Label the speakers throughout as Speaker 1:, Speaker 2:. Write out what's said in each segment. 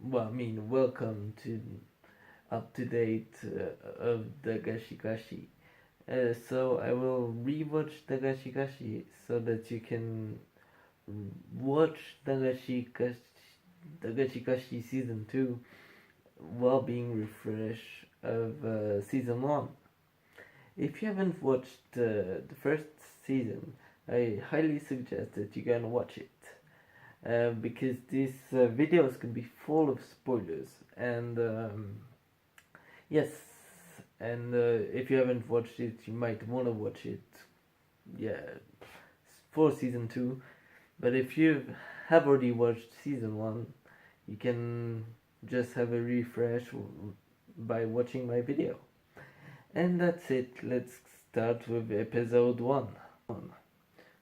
Speaker 1: Welcome to up to date of Dagashi Kashi. So I will rewatch Dagashi Kashi so that you can watch Dagashi Kashi season 2 while being refreshed of season 1. If you haven't watched the first season, I highly suggest that you go and watch it. Because these videos can be full of spoilers, and yes, and if you haven't watched it, you might want to watch it. Yeah, for season 2. But if you have already watched season 1, you can just have a refresh by watching my video. And that's it. Let's start with episode 1.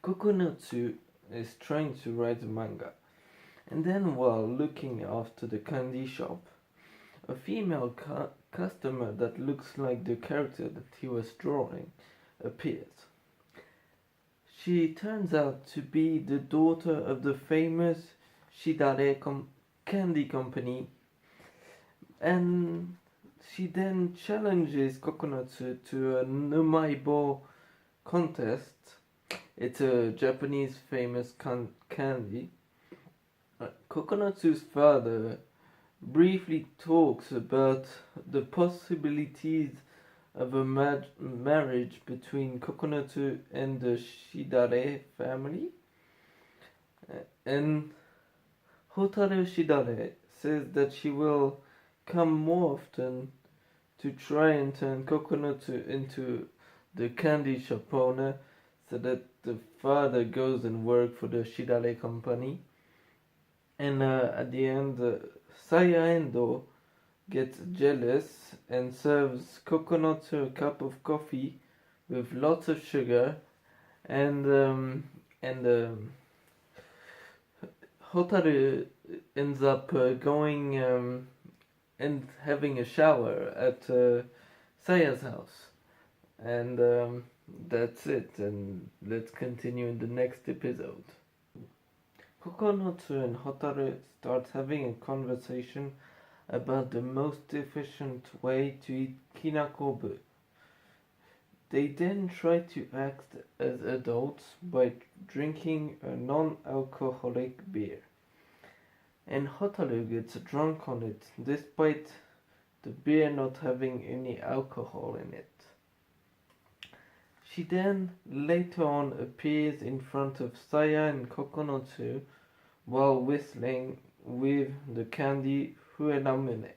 Speaker 1: Kokonotsu is trying to write a manga, and then while looking after the candy shop, a female customer that looks like the character that he was drawing appears. She turns out to be the daughter of the famous Shidare candy company, and she then challenges Kokonotsu to a Numaibo contest. It's a Japanese famous candy. Kokonotsu's father briefly talks about the possibilities of a marriage between Kokonotsu and the Shidare family. And Hotaru Shidare says that she will come more often to try and turn Kokonotsu into the candy shop owner, so that the father goes and works for the Shidare company. And at the end, Saya Endo gets jealous and serves Kokonotsu a cup of coffee with lots of sugar, and Hotaru ends up going and having a shower at Saya's house, and that's it, and let's continue in the next episode. Kokonotsu and Hotaru start having a conversation about the most efficient way to eat kinakobu. They then try to act as adults by drinking a non-alcoholic beer. And Hotaru gets drunk on it, despite the beer not having any alcohol in it. She then later on appears in front of Saya and Kokonotsu while whistling with the candy Fuenamune.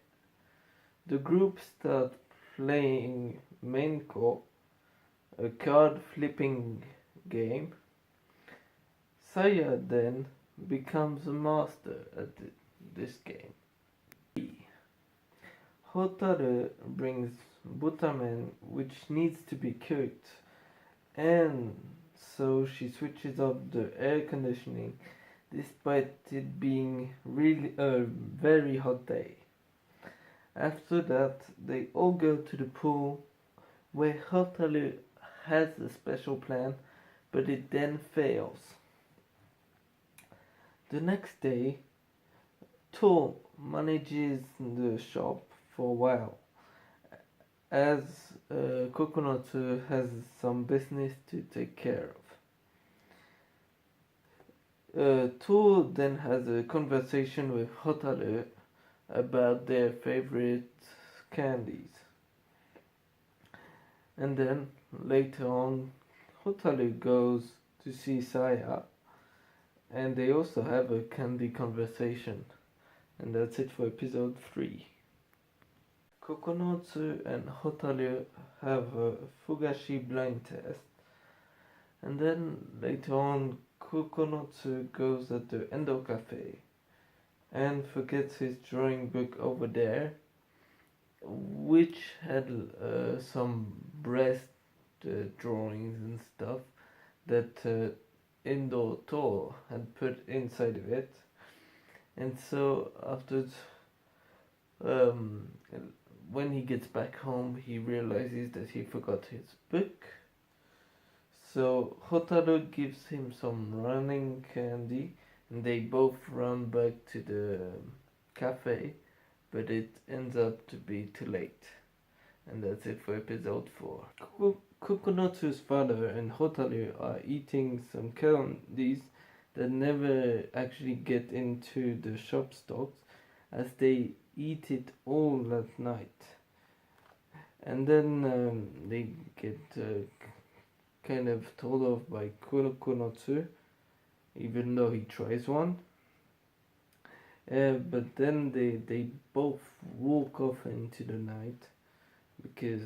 Speaker 1: The group starts playing Menko, a card flipping game. Saya then becomes a master at this game. Hotaru brings butamen, which needs to be cooked, and so she switches off the air conditioning despite it being really a very hot day. After that, they all go to the pool, where Hotaru has a special plan, but it then fails. The next day, To manages the shop for a while, as Kokonotsu has some business to take care of. To then has a conversation with Hotaru about their favorite candies. And then later on, Hotaru goes to see Saya, and they also have a candy conversation. And that's it for episode 3. Kokonotsu and Hotaru have a Fugashi blind test, and then later on Kokonotsu goes at the Endo Cafe and forgets his drawing book over there, which had some breast drawings and stuff that Endo To had put inside of it. And so after when he gets back home, he realizes that he forgot his book. So Hotaru gives him some running candy, and they both run back to the cafe, but it ends up to be too late. And that's it for episode 4. Kokonotsu's father and Hotaru are eating some candies that never actually get into the shop stocks, as they eat it all at night. And then they get kind of told off by Kokonotsu, even though he tries one. But then they both walk off into the night because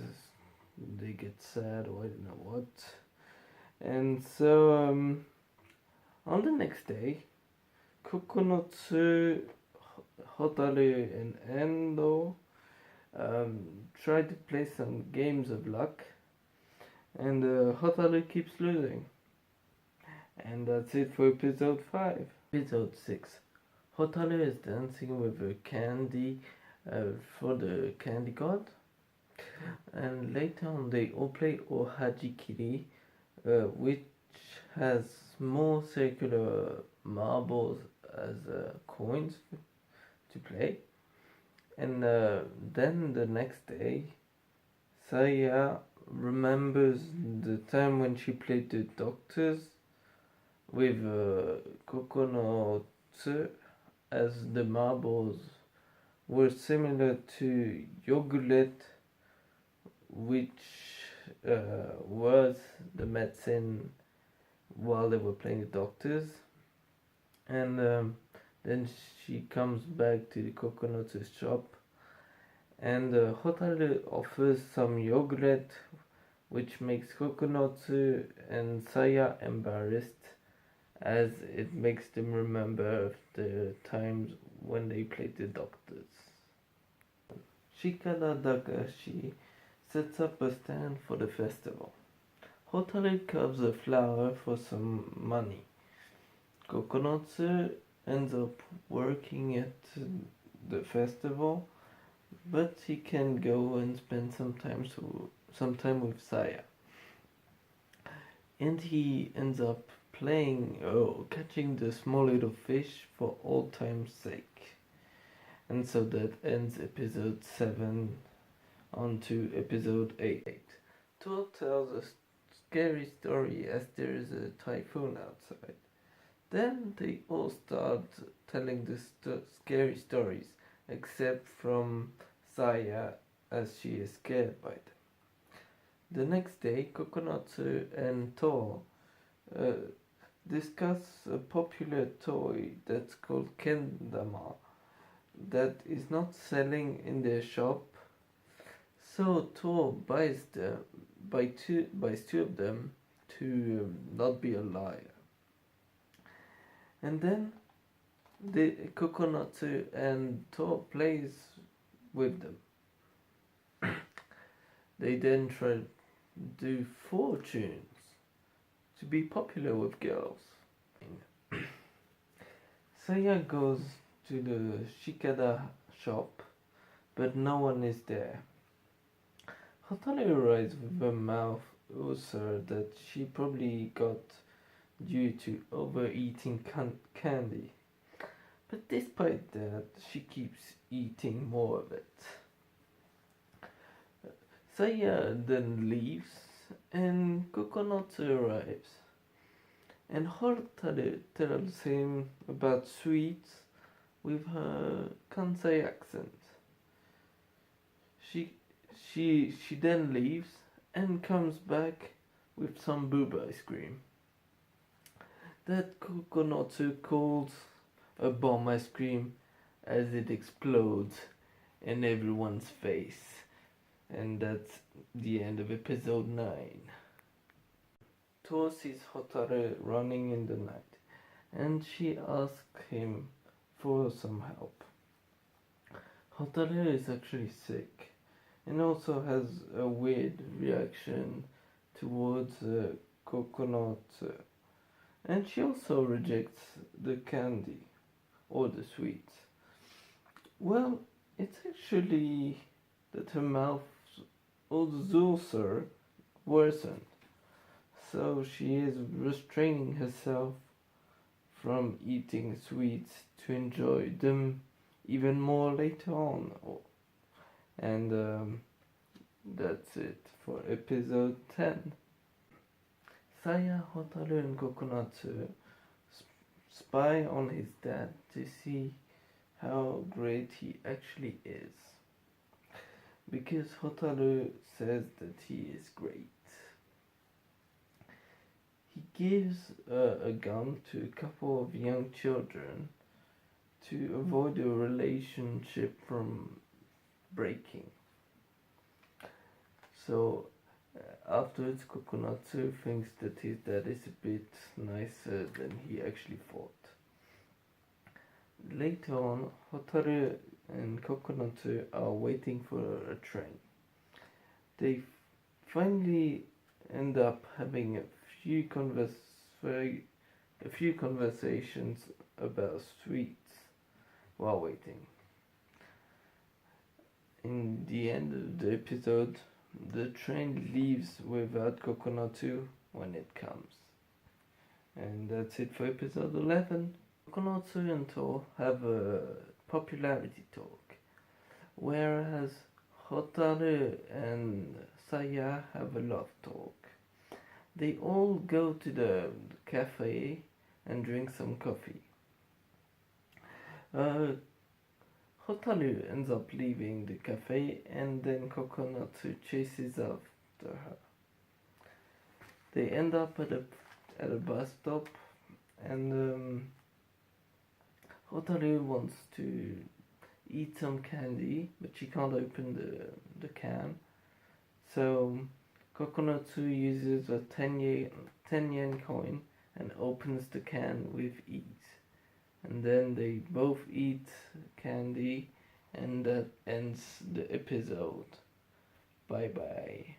Speaker 1: they get sad or I don't know what. And so on the next day, Kokonotsu, Hotaru and Endo try to play some games of luck, and Hotaru keeps losing. And that's it for episode 5. Episode 6. Hotaru is dancing with a candy for the candy god. And later on they all play Ohajikiri, which has more circular marbles as coins to play. And then the next day, Saya remembers the time when she played the doctors with Kokonotsu, as the marbles were similar to Yogurt, which was the medicine while they were playing the doctors. And then she comes back to the Kokonotsu shop, and Hotaru offers some yogurt, which makes Kokonotsu and Saya embarrassed, as it makes them remember the times when they played the doctors. Shikada Dagashi sets up a stand for the festival. Hotaru carves a flower for some money. Kokonotsu ends up working at the festival, but he can go and spend some time with Saya. And he ends up catching the small little fish for old time's sake. And so that ends episode 7 on to episode 8. Tour tells a scary story as there is a typhoon outside. Then they all start telling the scary stories, except from Saya, as she is scared by them. The next day, Kokonotsu and To discuss a popular toy that's called Kendama that is not selling in their shop. So To buys two of them to not be a liar. And then the Kokonotsu and To plays with them. They then try to do fortunes to be popular with girls. Saya goes to the Shikada shop, but no one is there. Hotaru arrives with a mouth ulcer that she probably got due to overeating candy. But despite that, she keeps eating more of it. Saya then leaves, and Kokonotsu arrives. And Hotaru tells him about sweets with her Kansai accent. She then leaves and comes back with some boob ice cream that Kokonotsu calls a bomb ice cream, as it explodes in everyone's face. And that's the end of episode 9. To sees Hotaru running in the night, and she asks him for some help. Hotaru is actually sick, and also has a weird reaction towards Kokonotsu. And she also rejects the candy or the sweets. Well, it's actually that her mouth's ulcer worsened, so she is restraining herself from eating sweets to enjoy them even more later on. And that's it for episode 10. Saya, Hotaru, and Kokonatsu spy on his dad to see how great he actually is. Because Hotaru says that he is great. He gives a gun to a couple of young children to avoid a relationship from breaking. So afterwards, Kokonatsu thinks that his dad is a bit nicer than he actually thought. Later on, Hotaru and Kokonatsu are waiting for a train. They finally end up having a few conversations about sweets while waiting. In the end of the episode, the train leaves without Kokonatsu when it comes. And that's it for episode 11. Kokonatsu and To have a popularity talk, whereas Hotaru and Saya have a love talk. They all go to the cafe and drink some coffee. Hotaru ends up leaving the cafe and then Kokonatsu chases after her. They end up at a bus stop and Hotaru wants to eat some candy, but she can't open the can. So Kokonatsu uses a 10 yen coin and opens the can with ease. And then they both eat candy, and that ends the episode. Bye bye.